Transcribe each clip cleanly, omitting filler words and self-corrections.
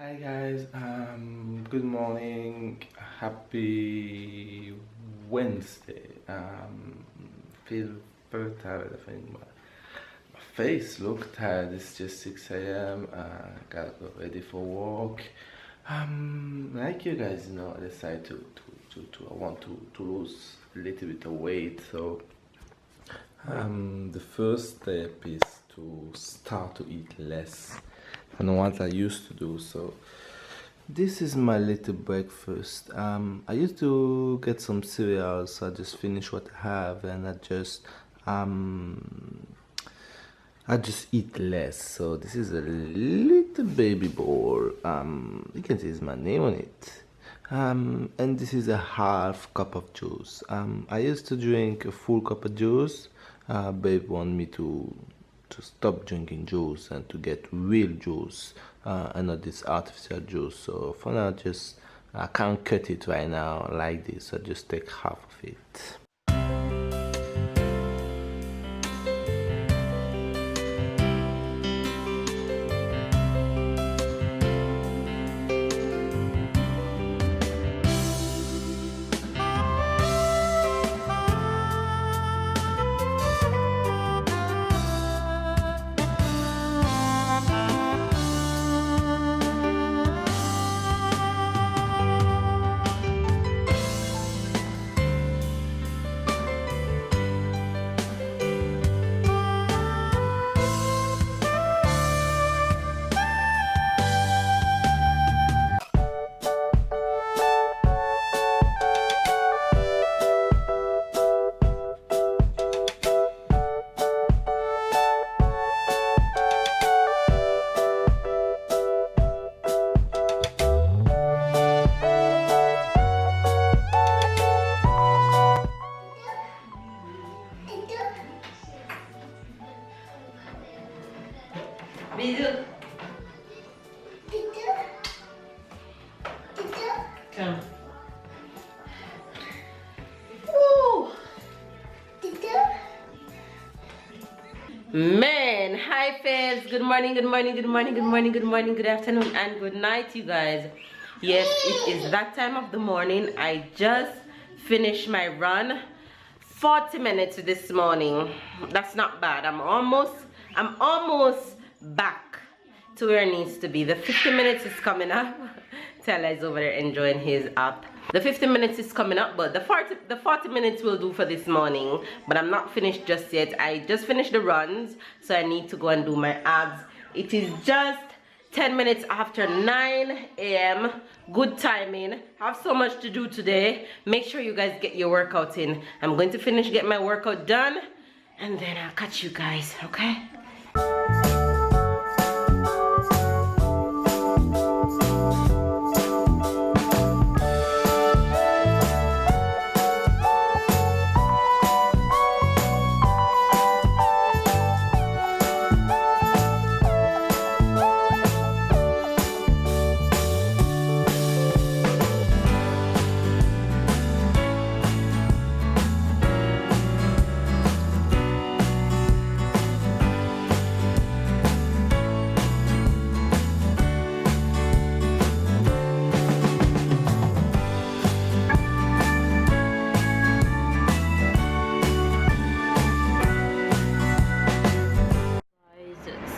Hi guys, good morning, happy Wednesday. Feel very tired. I think my face look tired. It's just 6 a.m. Gotta go ready for work. Like you guys know, I decided I want to lose a little bit of weight. So the first step is to start to eat less than what I used to do. So this is my little breakfast. I used to get some cereals, so I just finish what I have, and um I just eat less. So this is a little baby bowl. You can see my name on it. And this is a half cup of juice. I used to drink a full cup of juice. Babe want me to stop drinking juice and to get real juice and not this artificial juice. So for now, just I can't cut it right now like this. So just take half of it. Bisous. Come. Woo. Man, hi fans. Good morning, good morning, good morning, good morning, good morning, good afternoon, and good night, you guys. Yes, it is that time of the morning. I just finished my run. 40 minutes this morning. That's not bad. I'm almost back to where it needs to be. The 50 minutes is coming up. Tyler is over there enjoying his app. The 50 minutes is coming up, but the 40 minutes will do for this morning. But I'm not finished just yet. I just finished the runs, so I need to go and do my abs. It is just 10 minutes after 9 a.m. Good timing. I have so much to do today. Make sure you guys get your workout in. I'm going to finish, get my workout done, and then I'll catch you guys, okay?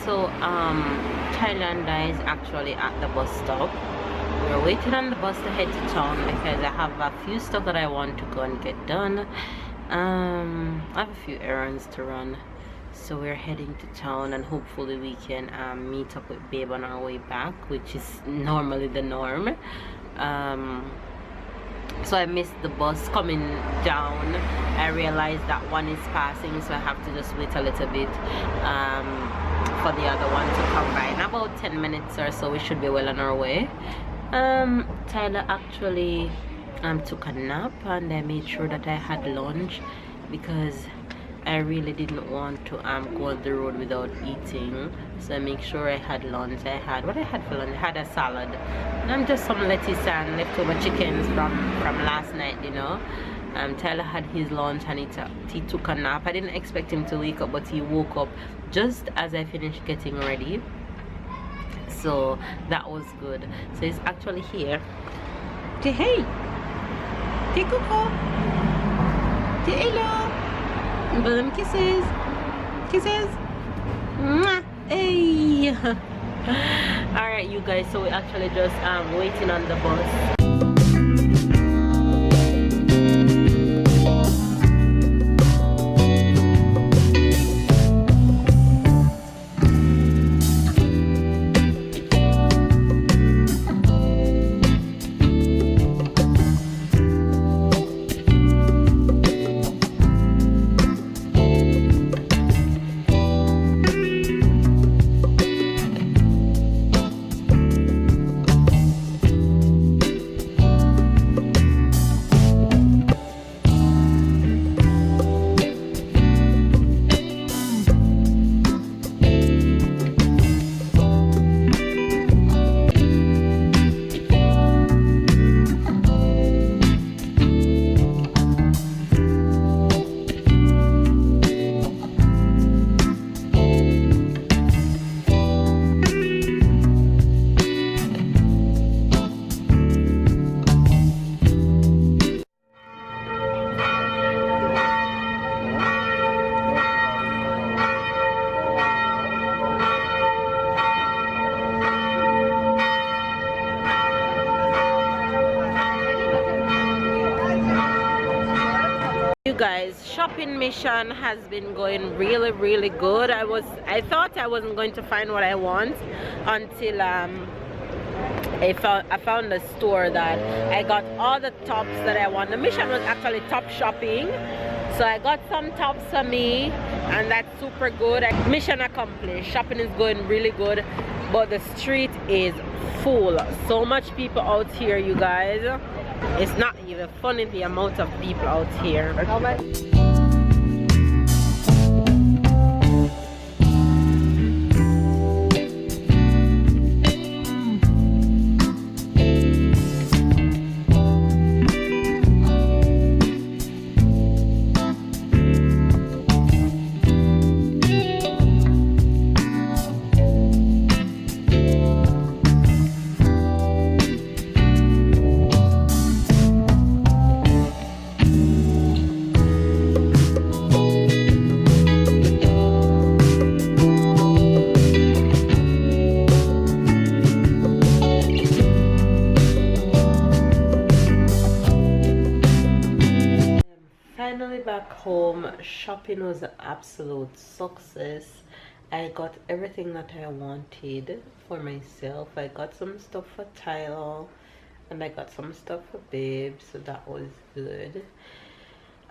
So Thailand is actually at the bus stop. We're waiting on the bus to head to town because I have a few stuff that I want to go and get done. I have a few errands to run, so we're heading to town, and hopefully we can meet up with babe on our way back, which is normally the norm. So I missed the bus coming down. I realized that one is passing, so I have to just wait a little bit for the other one to come by. In about 10 minutes or so we should be well on our way. Tyler actually took a nap, and I made sure that I had lunch because I really didn't want to go on the road without eating. So I make sure I had lunch. I had for lunch. I had a salad and just some lettuce and leftover chickens from last night, you know. Tyler had his lunch and he took a nap. I didn't expect him to wake up, but he woke up just as I finished getting ready. so that was good. So it's actually here. Say hey, say cuckoo, say hello, give them kisses, kisses. Mwah. Hey. All right, you guys, so we're actually just waiting on the bus. You guys, shopping mission has been going really good. I thought I wasn't going to find what I want until I found a store that I got all the tops that I want. The mission was actually top shopping, so I got some tops for me, and that's super good. Mission accomplished. Shopping is going really good, but the street is full. So much people out here, you guys. It's not even funny the amount of people out here. Finally back home. Shopping was an absolute success. I got everything that I wanted for myself. I got some stuff for Tyler and I got some stuff for Babe, so that was good.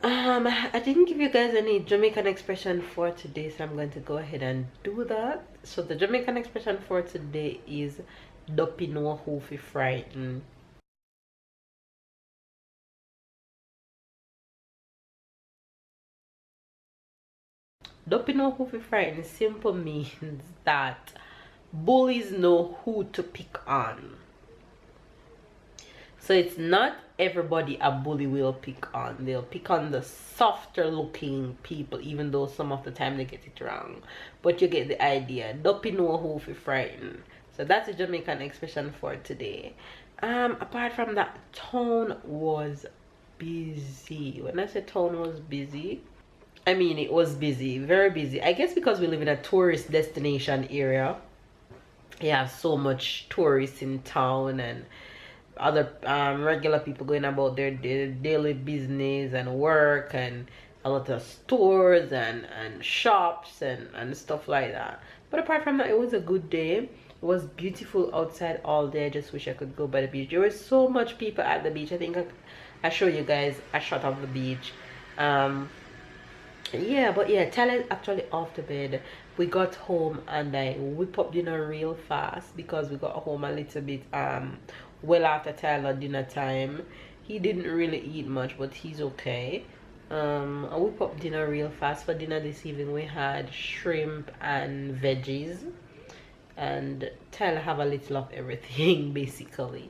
I didn't give you guys any Jamaican expression for today, so I'm going to go ahead and do that. So the Jamaican expression for today is Dopino Hoofy Frightened. Dopino Hoofy Frightened simple means that bullies know who to pick on. So it's not everybody a bully will pick on. They'll pick on the softer looking people, even though some of the time they get it wrong. But you get the idea. Dopino Hoofy Frightened. So that's a Jamaican expression for today. Apart from that, town was busy. When I say town was busy, I mean it was busy, very busy. I guess because we live in a tourist destination area. You have so much tourists in town and other regular people going about their daily business and work, and a lot of stores and shops and stuff like that. But apart from that, it was a good day. It was beautiful outside all day. I just wish I could go by the beach. There were so much people at the beach. I think I show you guys a shot of the beach. Yeah, but yeah, Tyler's actually off to bed. We got home and I whip up dinner real fast because we got home a little bit well after Tyler dinner time. He didn't really eat much, but he's okay. I whip up dinner real fast. For dinner this evening we had shrimp and veggies, and Tyler have a little of everything basically,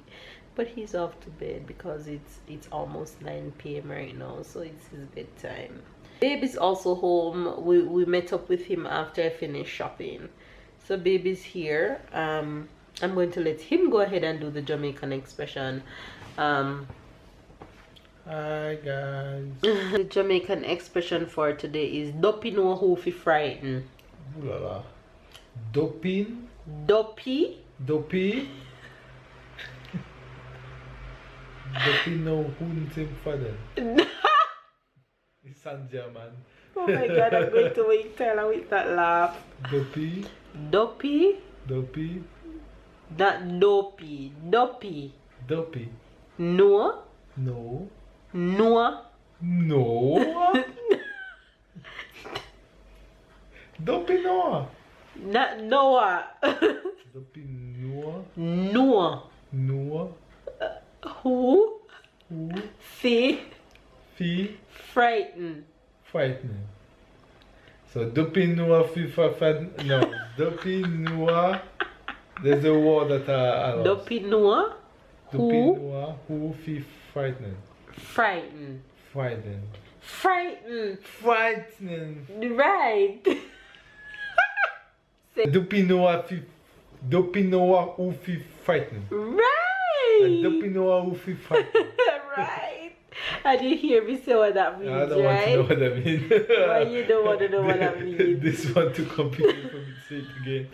but he's off to bed because it's almost 9 p.m. right now, so it's his bedtime. Babe is also home. We met up with him after I finished shopping. So Babe is here. I'm going to let him go ahead and do the Jamaican expression. Hi guys. The Jamaican expression for today is Dopey no who fi frighten. Ooh la la. Dopin. Dopey. Dopey. Dopey no hunting father. It's San German. Oh my god, I'm going to wait till with that laugh. Dopey. Dopey. Dopey. That dopey. Dopey. Dopey. No. No. No. No. Dopey Noah. Not Noah. Dopey Noah. Noah. Noah. Who? Who? Fi. Fi. Frighten. Frightening. So Dopey Noah fi no. Dopey Noah. There's a word that I lost. Dopey Noah. Dopey Who? Noah. Who fi frightening. Frighten. Frightening. Frighten. Frightening. Right. Dopey Noah fi. Dopey Noah who fi frightening. Right. Dopey Noah who fi frightening. Right. And you hear me say what that means, I don't want to know what that means. Why you don't want to know what that means? This one too complicated for me to say it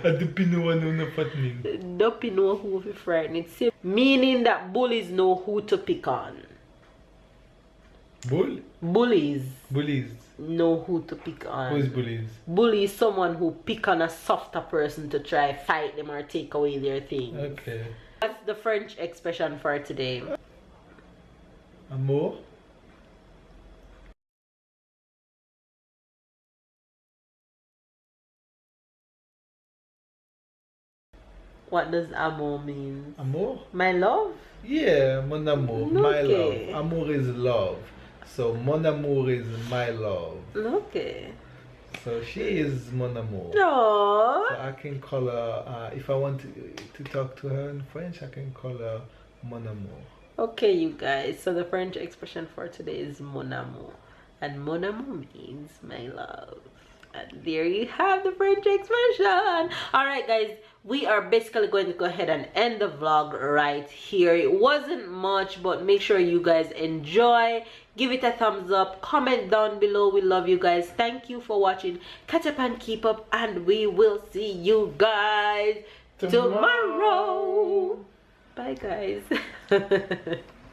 again. Dopey Noah know no frightening. Dopey know who to frighten. It's meaning that bullies know who to pick on. Bull? Bullies Bullies. know who to pick on. Who is bullies? Bully is someone who pick on a softer person to try fight them or take away their things. Okay. That's the French expression for today. Amour? What does amour mean? Amour? My love? Yeah, mon amour, my Okay. love. Amour is love. So mon amour is my love. Okay. So she is mon amour. No. So I can call her, if I want to talk to her in French, I can call her mon amour. Okay, you guys. So the French expression for today is mon amour. And mon amour means my love. And there you have the French expression. Alright guys, we are basically going to go ahead and end the vlog right here. It wasn't much, but make sure you guys enjoy. Give it a thumbs up. Comment down below. We love you guys. Thank you for watching. Catch up and keep up. And we will see you guys tomorrow. Bye guys.